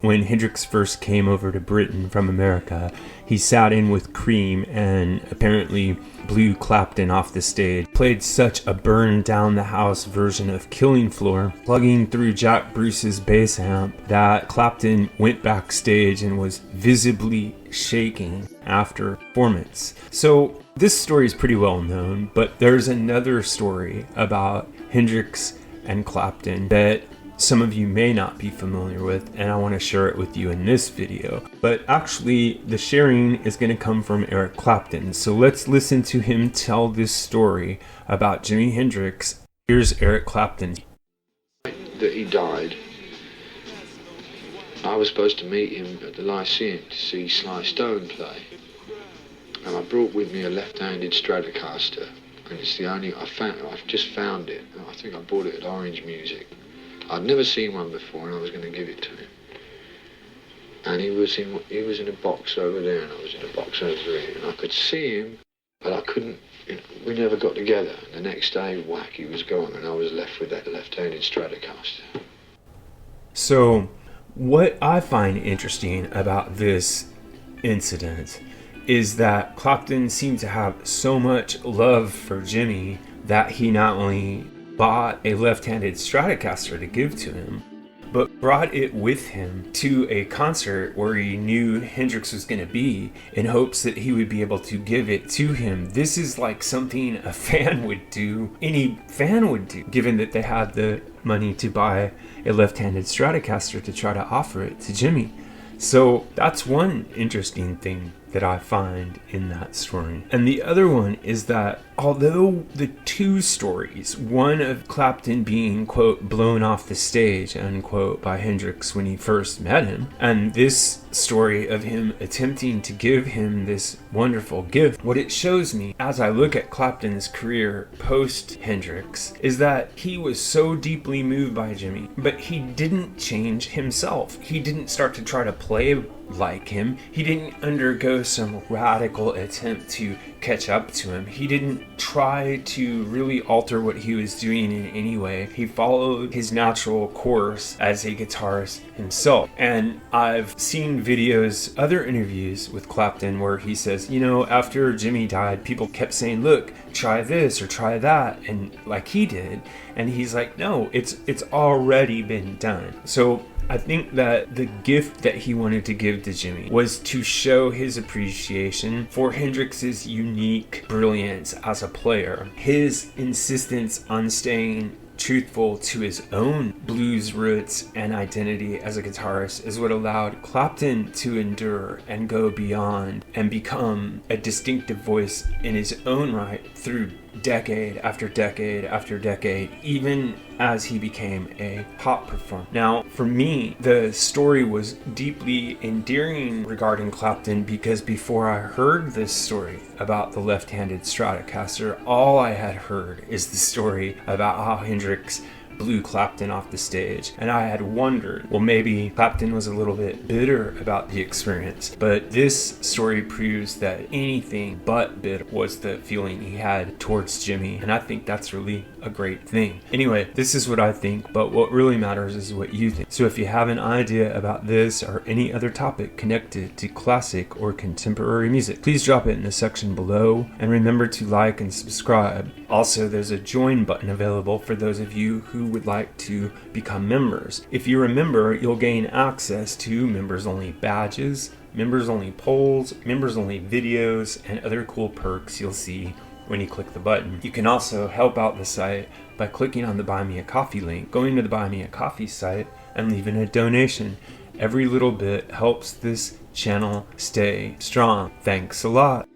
When Hendrix first came over to Britain from America, he sat in with Cream and apparently blew Clapton off the stage. Played such a burn down the house version of Killing Floor, plugging through Jack Bruce's bass amp, that Clapton went backstage and was visibly shaking after performance. So this story is pretty well known, but there's another story about Hendrix and Clapton that some of you may not be familiar with, and I want to share it with you in this video. But actually, the sharing is going to come from Eric Clapton. So let's listen to him tell this story about Jimi Hendrix. Here's Eric Clapton. That he died, I was supposed to meet him at the Lyceum to see Sly Stone play. And I brought with me a left-handed Stratocaster, and it's the only I've just found it. I think I bought it at Orange Music. I'd never seen one before, and I was going to give it to him. And he was in a box over there, and I was in a box over here, and I could see him, but I couldn't. We never got together. And the next day, whack, he was gone, and I was left with that left-handed Stratocaster. So, what I find interesting about this incident is that Clapton seemed to have so much love for Jimi that he not only bought a left-handed Stratocaster to give to him, but brought it with him to a concert where he knew Hendrix was going to be in hopes that he would be able to give it to him. This is like something a fan would do, any fan would do, given that they had the money to buy a left-handed Stratocaster to try to offer it to Jimi. So that's one interesting thing that I find in that story. And the other one is that although the two stories, one of Clapton being, quote, blown off the stage, unquote, by Hendrix when he first met him, and this story of him attempting to give him this wonderful gift, what it shows me as I look at Clapton's career post-Hendrix is that he was so deeply moved by Jimi, but he didn't change himself. He didn't start to try to play like him. He didn't undergo some radical attempt to catch up to him. He didn't try to really alter what he was doing in any way. He followed his natural course as a guitarist himself. And I've seen videos, other interviews with Clapton where he says, you know, after Jimi died, people kept saying, look, try this or try that, and like he did. And he's like, no, it's already been done. So I think that the gift that he wanted to give to Jimi was to show his appreciation for Hendrix's unique brilliance as a player, his insistence on staying truthful to his own blues roots and identity as a guitarist is what allowed Clapton to endure and go beyond and become a distinctive voice in his own right through decade after decade after decade, even as he became a pop performer. Now, for me, the story was deeply endearing regarding Clapton because before I heard this story about the left-handed Stratocaster, all I had heard is the story about how Hendrix blew Clapton off the stage, and I had wondered, well, maybe Clapton was a little bit bitter about the experience, but this story proves that anything but bitter was the feeling he had towards Jimi, and I think that's really a great thing. Anyway, this is what I think, but what really matters is what you think. So if you have an idea about this or any other topic connected to classic or contemporary music, please drop it in the section below, and remember to like and subscribe. Also, there's a join button available for those of you who would like to become members. If you're a member, you'll gain access to members-only badges, members-only polls, members-only videos, and other cool perks you'll see when you click the button. You can also help out the site by clicking on the Buy Me a Coffee link, going to the Buy Me a Coffee site, and leaving a donation. Every little bit helps this channel stay strong. Thanks a lot.